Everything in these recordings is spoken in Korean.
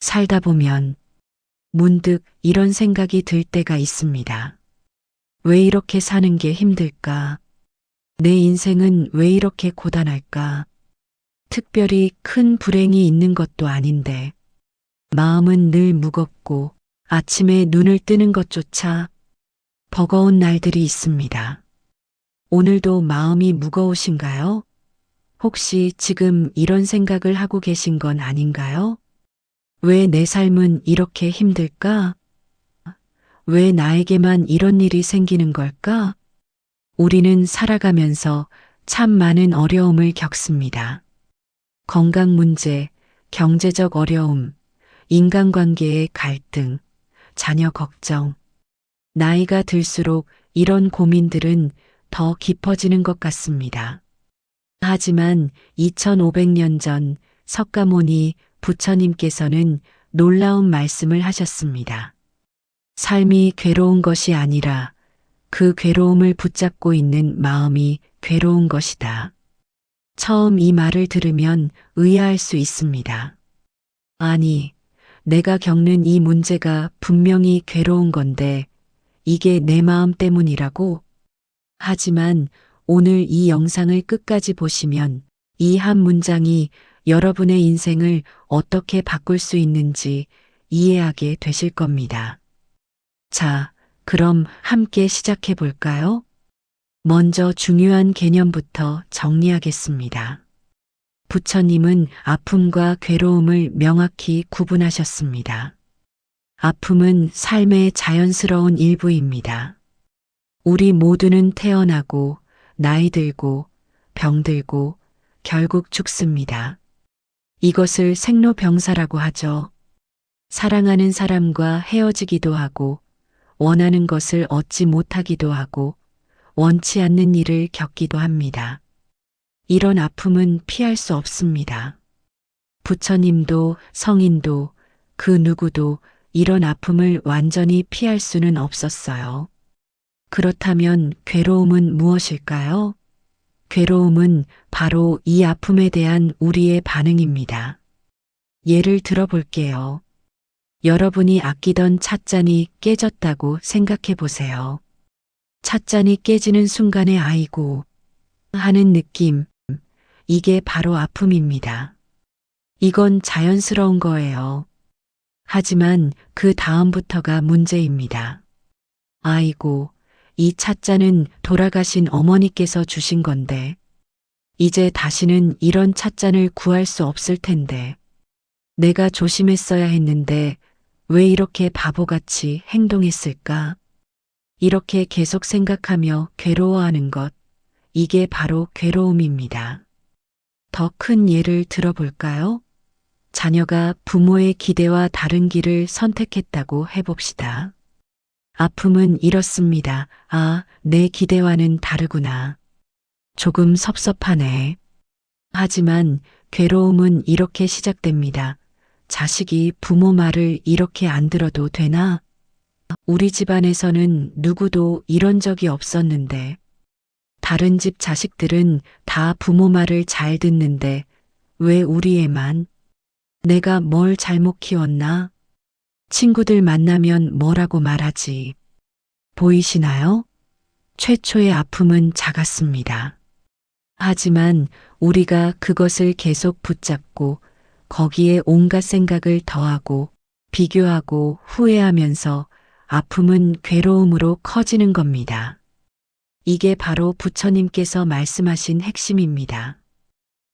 살다 보면 문득 이런 생각이 들 때가 있습니다. 왜 이렇게 사는 게 힘들까? 내 인생은 왜 이렇게 고단할까? 특별히 큰 불행이 있는 것도 아닌데, 마음은 늘 무겁고 아침에 눈을 뜨는 것조차 버거운 날들이 있습니다. 오늘도 마음이 무거우신가요? 혹시 지금 이런 생각을 하고 계신 건 아닌가요? 왜 내 삶은 이렇게 힘들까? 왜 나에게만 이런 일이 생기는 걸까? 우리는 살아가면서 참 많은 어려움을 겪습니다. 건강 문제, 경제적 어려움, 인간관계의 갈등, 자녀 걱정. 나이가 들수록 이런 고민들은 더 깊어지는 것 같습니다. 하지만 2500년 전 석가모니 부처님께서는 놀라운 말씀을 하셨습니다. 삶이 괴로운 것이 아니라 그 괴로움을 붙잡고 있는 마음이 괴로운 것이다. 처음 이 말을 들으면 의아할 수 있습니다. 아니, 내가 겪는 이 문제가 분명히 괴로운 건데 이게 내 마음 때문이라고? 하지만 오늘 이 영상을 끝까지 보시면 이 한 문장이 여러분의 인생을 어떻게 바꿀 수 있는지 이해하게 되실 겁니다. 자, 그럼 함께 시작해 볼까요? 먼저 중요한 개념부터 정리하겠습니다. 부처님은 아픔과 괴로움을 명확히 구분하셨습니다. 아픔은 삶의 자연스러운 일부입니다. 우리 모두는 태어나고, 나이 들고, 병들고, 결국 죽습니다. 이것을 생로병사라고 하죠. 사랑하는 사람과 헤어지기도 하고, 원하는 것을 얻지 못하기도 하고, 원치 않는 일을 겪기도 합니다. 이런 아픔은 피할 수 없습니다. 부처님도 성인도 그 누구도 이런 아픔을 완전히 피할 수는 없었어요. 그렇다면 괴로움은 무엇일까요? 괴로움은 바로 이 아픔에 대한 우리의 반응입니다. 예를 들어 볼게요. 여러분이 아끼던 찻잔이 깨졌다고 생각해 보세요. 찻잔이 깨지는 순간에 아이고 하는 느낌, 이게 바로 아픔입니다. 이건 자연스러운 거예요. 하지만 그 다음부터가 문제입니다. 아이고, 이 찻잔은 돌아가신 어머니께서 주신 건데, 이제 다시는 이런 찻잔을 구할 수 없을 텐데, 내가 조심했어야 했는데 왜 이렇게 바보같이 행동했을까? 이렇게 계속 생각하며 괴로워하는 것, 이게 바로 괴로움입니다. 더 큰 예를 들어볼까요? 자녀가 부모의 기대와 다른 길을 선택했다고 해봅시다. 아픔은 이렇습니다. 아, 내 기대와는 다르구나. 조금 섭섭하네. 하지만 괴로움은 이렇게 시작됩니다. 자식이 부모 말을 이렇게 안 들어도 되나? 우리 집안에서는 누구도 이런 적이 없었는데, 다른 집 자식들은 다 부모 말을 잘 듣는데, 왜 우리 애만? 내가 뭘 잘못 키웠나? 친구들 만나면 뭐라고 말하지? 보이시나요? 최초의 아픔은 작았습니다. 하지만 우리가 그것을 계속 붙잡고 거기에 온갖 생각을 더하고 비교하고 후회하면서 아픔은 괴로움으로 커지는 겁니다. 이게 바로 부처님께서 말씀하신 핵심입니다.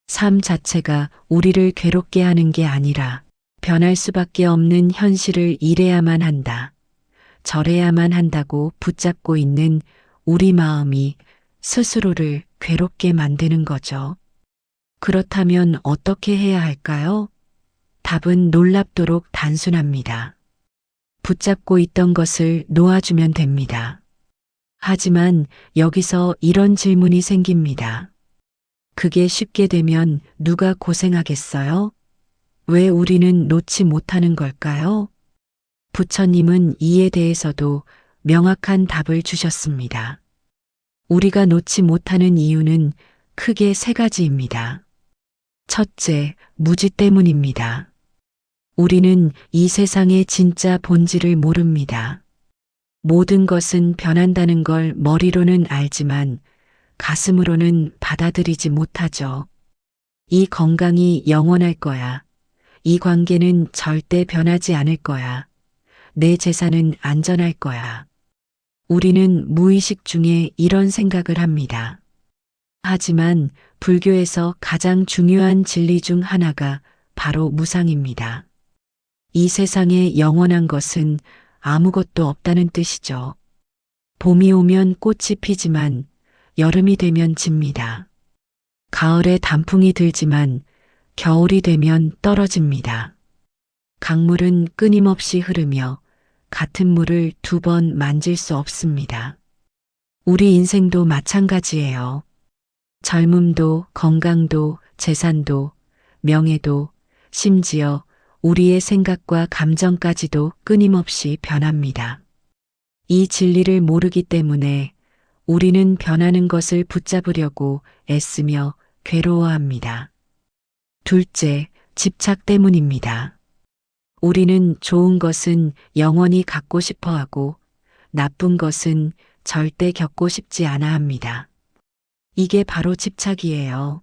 삶 자체가 우리를 괴롭게 하는 게 아니라 변할 수밖에 없는 현실을 이래야만 한다, 저래야만 한다고 붙잡고 있는 우리 마음이 스스로를 괴롭게 만드는 거죠. 그렇다면 어떻게 해야 할까요? 답은 놀랍도록 단순합니다. 붙잡고 있던 것을 놓아주면 됩니다. 하지만 여기서 이런 질문이 생깁니다. 그게 쉽게 되면 누가 고생하겠어요? 왜 우리는 놓지 못하는 걸까요? 부처님은 이에 대해서도 명확한 답을 주셨습니다. 우리가 놓지 못하는 이유는 크게 세 가지입니다. 첫째, 무지 때문입니다. 우리는 이 세상의 진짜 본질을 모릅니다. 모든 것은 변한다는 걸 머리로는 알지만 가슴으로는 받아들이지 못하죠. 이 건강이 영원할 거야. 이 관계는 절대 변하지 않을 거야. 내 재산은 안전할 거야. 우리는 무의식 중에 이런 생각을 합니다. 하지만 불교에서 가장 중요한 진리 중 하나가 바로 무상입니다. 이 세상에 영원한 것은 아무것도 없다는 뜻이죠. 봄이 오면 꽃이 피지만 여름이 되면 집니다. 가을에 단풍이 들지만 겨울이 되면 떨어집니다. 강물은 끊임없이 흐르며 같은 물을 두 번 만질 수 없습니다. 우리 인생도 마찬가지예요. 젊음도, 건강도, 재산도, 명예도, 심지어 우리의 생각과 감정까지도 끊임없이 변합니다. 이 진리를 모르기 때문에 우리는 변하는 것을 붙잡으려고 애쓰며 괴로워합니다. 둘째, 집착 때문입니다. 우리는 좋은 것은 영원히 갖고 싶어 하고 나쁜 것은 절대 겪고 싶지 않아 합니다. 이게 바로 집착이에요.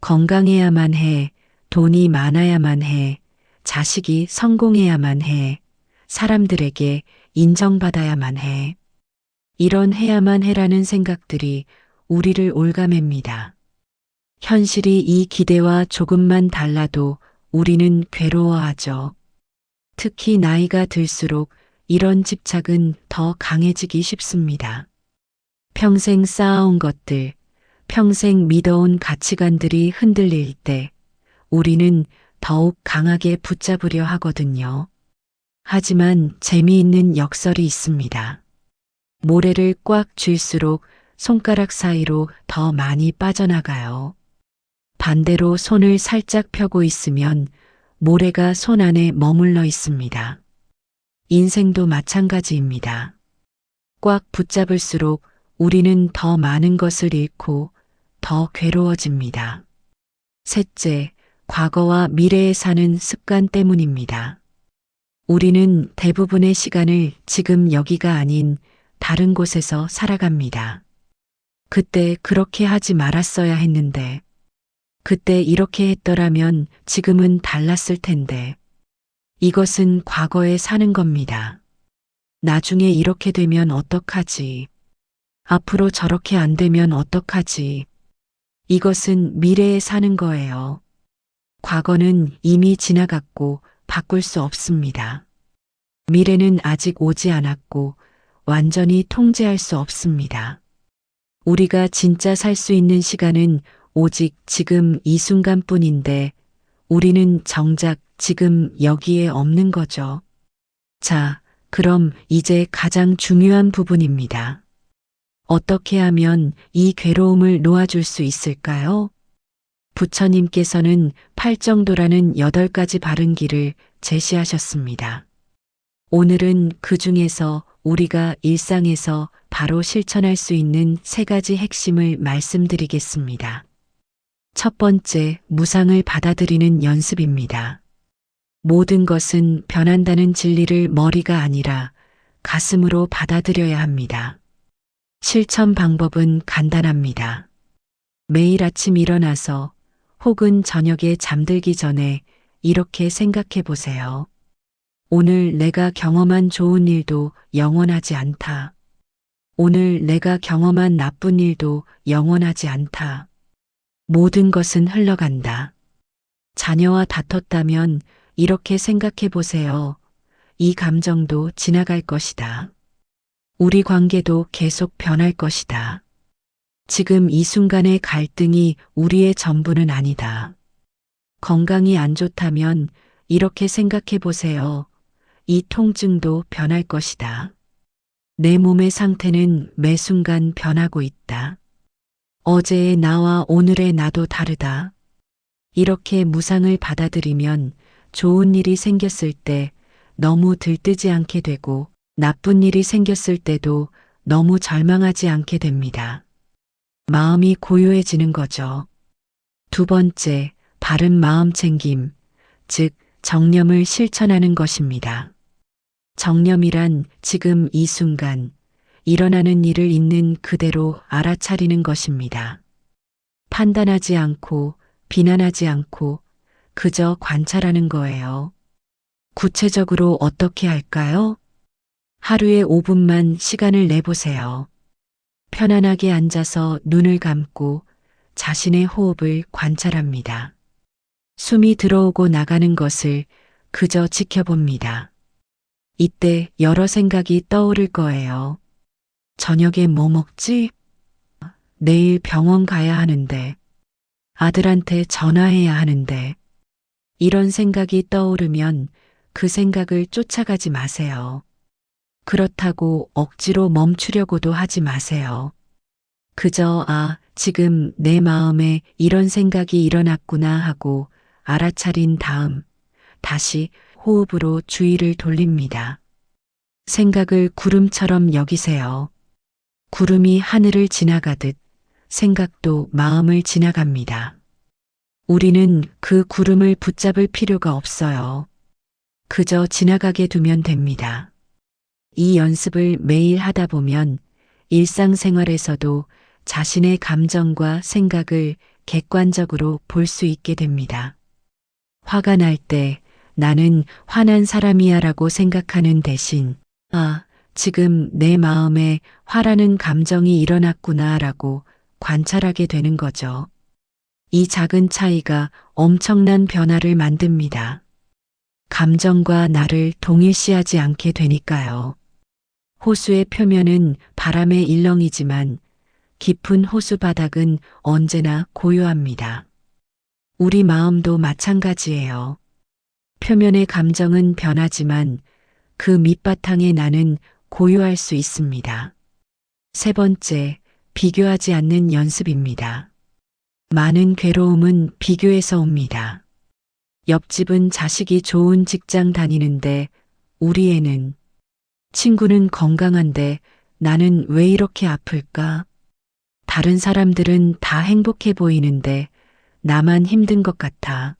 건강해야만 해, 돈이 많아야만 해, 자식이 성공해야만 해, 사람들에게 인정받아야만 해. 이런 해야만 해라는 생각들이 우리를 올가맵니다. 현실이 이 기대와 조금만 달라도 우리는 괴로워하죠. 특히 나이가 들수록 이런 집착은 더 강해지기 쉽습니다. 평생 쌓아온 것들, 평생 믿어온 가치관들이 흔들릴 때 우리는 더욱 강하게 붙잡으려 하거든요. 하지만 재미있는 역설이 있습니다. 모래를 꽉 쥘수록 손가락 사이로 더 많이 빠져나가요. 반대로 손을 살짝 펴고 있으면 모래가 손 안에 머물러 있습니다. 인생도 마찬가지입니다. 꽉 붙잡을수록 우리는 더 많은 것을 잃고 더 괴로워집니다. 셋째, 과거와 미래에 사는 습관 때문입니다. 우리는 대부분의 시간을 지금 여기가 아닌 다른 곳에서 살아갑니다. 그때 그렇게 하지 말았어야 했는데, 그때 이렇게 했더라면 지금은 달랐을 텐데. 이것은 과거에 사는 겁니다. 나중에 이렇게 되면 어떡하지? 앞으로 저렇게 안 되면 어떡하지? 이것은 미래에 사는 거예요. 과거는 이미 지나갔고 바꿀 수 없습니다. 미래는 아직 오지 않았고 완전히 통제할 수 없습니다. 우리가 진짜 살 수 있는 시간은 오직 지금 이 순간뿐인데 우리는 정작 지금 여기에 없는 거죠. 자, 그럼 이제 가장 중요한 부분입니다. 어떻게 하면 이 괴로움을 놓아줄 수 있을까요? 부처님께서는 팔정도라는 8가지 바른 길을 제시하셨습니다. 오늘은 그 중에서 우리가 일상에서 바로 실천할 수 있는 3가지 핵심을 말씀드리겠습니다. 첫 번째, 무상을 받아들이는 연습입니다. 모든 것은 변한다는 진리를 머리가 아니라 가슴으로 받아들여야 합니다. 실천 방법은 간단합니다. 매일 아침 일어나서 혹은 저녁에 잠들기 전에 이렇게 생각해 보세요. 오늘 내가 경험한 좋은 일도 영원하지 않다. 오늘 내가 경험한 나쁜 일도 영원하지 않다. 모든 것은 흘러간다. 자녀와 다퉜다면 이렇게 생각해 보세요. 이 감정도 지나갈 것이다. 우리 관계도 계속 변할 것이다. 지금 이 순간의 갈등이 우리의 전부는 아니다. 건강이 안 좋다면 이렇게 생각해 보세요. 이 통증도 변할 것이다. 내 몸의 상태는 매 순간 변하고 있다. 어제의 나와 오늘의 나도 다르다. 이렇게 무상을 받아들이면 좋은 일이 생겼을 때 너무 들뜨지 않게 되고 나쁜 일이 생겼을 때도 너무 절망하지 않게 됩니다. 마음이 고요해지는 거죠. 두 번째, 바른 마음 챙김, 즉 정념을 실천하는 것입니다. 정념이란 지금 이 순간 일어나는 일을 있는 그대로 알아차리는 것입니다. 판단하지 않고 비난하지 않고 그저 관찰하는 거예요. 구체적으로 어떻게 할까요? 하루에 5분만 시간을 내보세요. 편안하게 앉아서 눈을 감고 자신의 호흡을 관찰합니다. 숨이 들어오고 나가는 것을 그저 지켜봅니다. 이때 여러 생각이 떠오를 거예요. 저녁에 뭐 먹지? 내일 병원 가야 하는데, 아들한테 전화해야 하는데, 이런 생각이 떠오르면 그 생각을 쫓아가지 마세요. 그렇다고 억지로 멈추려고도 하지 마세요. 그저 지금 내 마음에 이런 생각이 일어났구나 하고 알아차린 다음 다시 호흡으로 주의를 돌립니다. 생각을 구름처럼 여기세요. 구름이 하늘을 지나가듯 생각도 마음을 지나갑니다. 우리는 그 구름을 붙잡을 필요가 없어요. 그저 지나가게 두면 됩니다. 이 연습을 매일 하다 보면 일상생활에서도 자신의 감정과 생각을 객관적으로 볼 수 있게 됩니다. 화가 날 때 나는 화난 사람이야 라고 생각하는 대신 지금 내 마음에 화라는 감정이 일어났구나 라고 관찰하게 되는 거죠. 이 작은 차이가 엄청난 변화를 만듭니다. 감정과 나를 동일시하지 않게 되니까요. 호수의 표면은 바람의 일렁이지만 깊은 호수 바닥은 언제나 고요합니다. 우리 마음도 마찬가지예요. 표면의 감정은 변하지만 그 밑바탕의 나는 고요할 수 있습니다. 세 번째, 비교하지 않는 연습입니다. 많은 괴로움은 비교에서 옵니다. 옆집은 자식이 좋은 직장 다니는데 우리 애는, 친구는 건강한데 나는 왜 이렇게 아플까? 다른 사람들은 다 행복해 보이는데 나만 힘든 것 같아.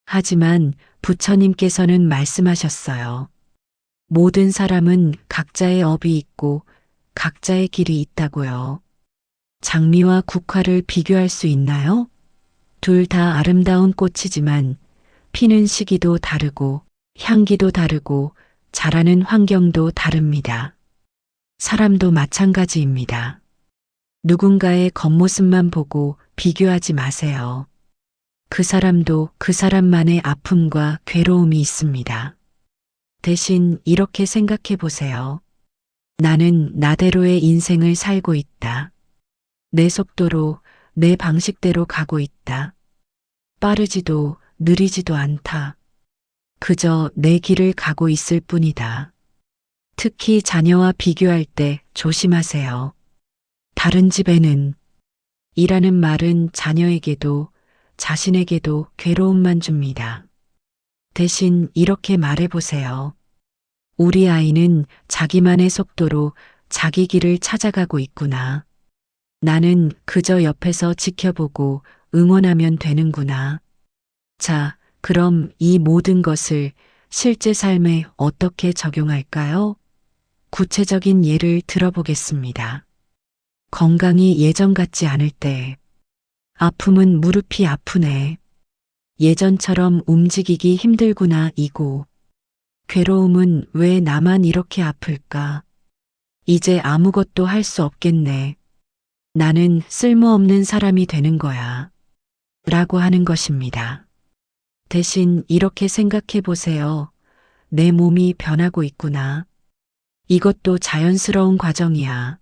하지만 부처님께서는 말씀하셨어요. 모든 사람은 각자의 업이 있고 각자의 길이 있다고요. 장미와 국화를 비교할 수 있나요? 둘 다 아름다운 꽃이지만 피는 시기도 다르고 향기도 다르고 자라는 환경도 다릅니다. 사람도 마찬가지입니다. 누군가의 겉모습만 보고 비교하지 마세요. 그 사람도 그 사람만의 아픔과 괴로움이 있습니다. 대신 이렇게 생각해 보세요. 나는 나대로의 인생을 살고 있다. 내 속도로, 내 방식대로 가고 있다. 빠르지도 느리지도 않다. 그저 내 길을 가고 있을 뿐이다. 특히 자녀와 비교할 때 조심하세요. 다른 집에는 이라는 말은 자녀에게도 자신에게도 괴로움만 줍니다. 대신 이렇게 말해보세요. 우리 아이는 자기만의 속도로 자기 길을 찾아가고 있구나. 나는 그저 옆에서 지켜보고 응원하면 되는구나. 자, 그럼 이 모든 것을 실제 삶에 어떻게 적용할까요? 구체적인 예를 들어보겠습니다. 건강이 예전 같지 않을 때, 아픔은 무릎이 아프네. 예전처럼 움직이기 힘들구나 이고. 괴로움은 왜 나만 이렇게 아플까? 이제 아무것도 할 수 없겠네. 나는 쓸모없는 사람이 되는 거야. 라고 하는 것입니다. 대신 이렇게 생각해 보세요. 내 몸이 변하고 있구나. 이것도 자연스러운 과정이야.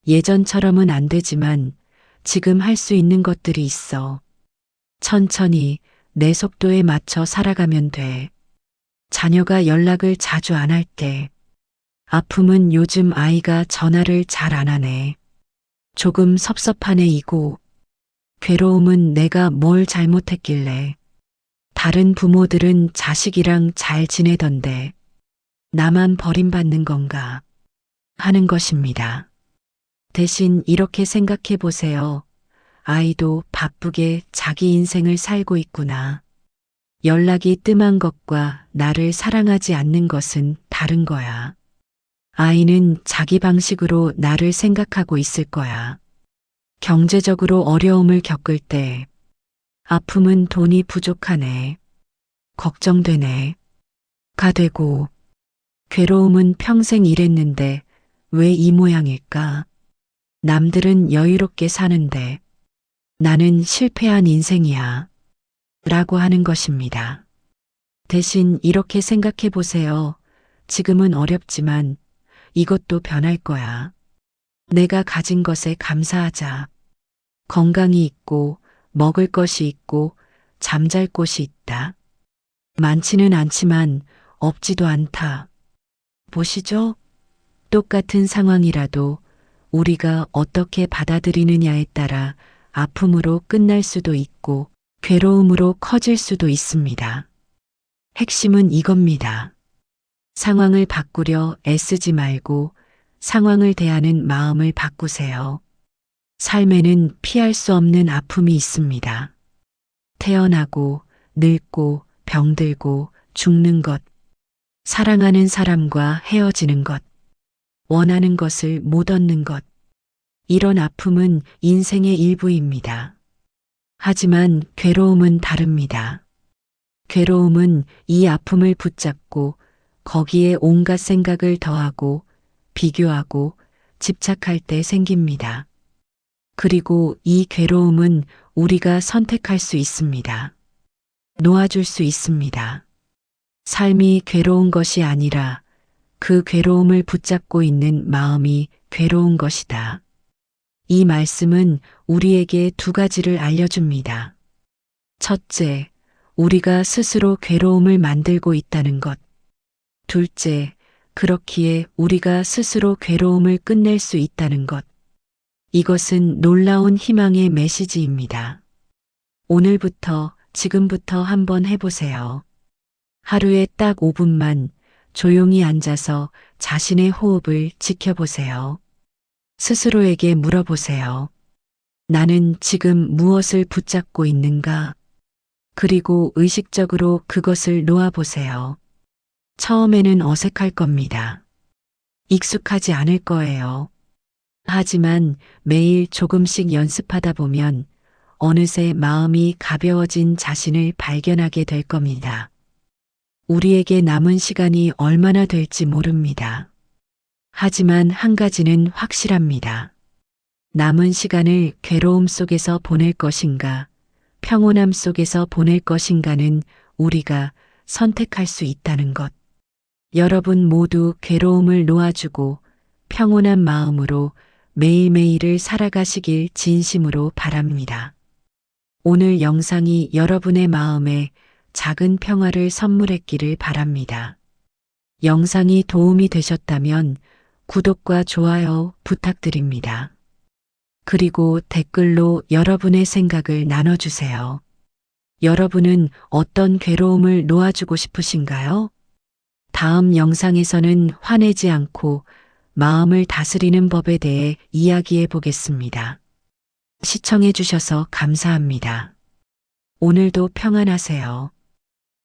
예전처럼은 안 되지만 지금 할 수 있는 것들이 있어. 천천히 내 속도에 맞춰 살아가면 돼. 자녀가 연락을 자주 안 할게. 아픔은 요즘 아이가 전화를 잘 안 하네. 조금 섭섭하네 이고. 괴로움은 내가 뭘 잘못했길래. 다른 부모들은 자식이랑 잘 지내던데 나만 버림받는 건가 하는 것입니다. 대신 이렇게 생각해 보세요. 아이도 바쁘게 자기 인생을 살고 있구나. 연락이 뜸한 것과 나를 사랑하지 않는 것은 다른 거야. 아이는 자기 방식으로 나를 생각하고 있을 거야. 경제적으로 어려움을 겪을 때 아픔은 돈이 부족하네. 걱정되네. 가 되고 괴로움은 평생 일했는데 왜 이 모양일까? 남들은 여유롭게 사는데 나는 실패한 인생이야. 라고 하는 것입니다. 대신 이렇게 생각해 보세요. 지금은 어렵지만 이것도 변할 거야. 내가 가진 것에 감사하자. 건강이 있고 먹을 것이 있고 잠잘 곳이 있다. 많지는 않지만 없지도 않다. 보시죠? 똑같은 상황이라도 우리가 어떻게 받아들이느냐에 따라 아픔으로 끝날 수도 있고 괴로움으로 커질 수도 있습니다. 핵심은 이겁니다. 상황을 바꾸려 애쓰지 말고 상황을 대하는 마음을 바꾸세요. 삶에는 피할 수 없는 아픔이 있습니다. 태어나고, 늙고, 병들고, 죽는 것, 사랑하는 사람과 헤어지는 것, 원하는 것을 못 얻는 것. 이런 아픔은 인생의 일부입니다. 하지만 괴로움은 다릅니다. 괴로움은 이 아픔을 붙잡고 거기에 온갖 생각을 더하고 비교하고 집착할 때 생깁니다. 그리고 이 괴로움은 우리가 선택할 수 있습니다. 놓아줄 수 있습니다. 삶이 괴로운 것이 아니라 그 괴로움을 붙잡고 있는 마음이 괴로운 것이다. 이 말씀은 우리에게 두 가지를 알려줍니다. 첫째, 우리가 스스로 괴로움을 만들고 있다는 것. 둘째, 그렇기에 우리가 스스로 괴로움을 끝낼 수 있다는 것. 이것은 놀라운 희망의 메시지입니다. 오늘부터, 지금부터 한번 해보세요. 하루에 딱 5분만 조용히 앉아서 자신의 호흡을 지켜보세요. 스스로에게 물어보세요. 나는 지금 무엇을 붙잡고 있는가? 그리고 의식적으로 그것을 놓아보세요. 처음에는 어색할 겁니다. 익숙하지 않을 거예요. 하지만 매일 조금씩 연습하다 보면 어느새 마음이 가벼워진 자신을 발견하게 될 겁니다. 우리에게 남은 시간이 얼마나 될지 모릅니다. 하지만 한 가지는 확실합니다. 남은 시간을 괴로움 속에서 보낼 것인가, 평온함 속에서 보낼 것인가는 우리가 선택할 수 있다는 것. 여러분 모두 괴로움을 놓아주고 평온한 마음으로 매일매일을 살아가시길 진심으로 바랍니다. 오늘 영상이 여러분의 마음에 작은 평화를 선물했기를 바랍니다. 영상이 도움이 되셨다면 구독과 좋아요 부탁드립니다. 그리고 댓글로 여러분의 생각을 나눠주세요. 여러분은 어떤 괴로움을 놓아주고 싶으신가요? 다음 영상에서는 화내지 않고 마음을 다스리는 법에 대해 이야기해 보겠습니다. 시청해 주셔서 감사합니다. 오늘도 평안하세요.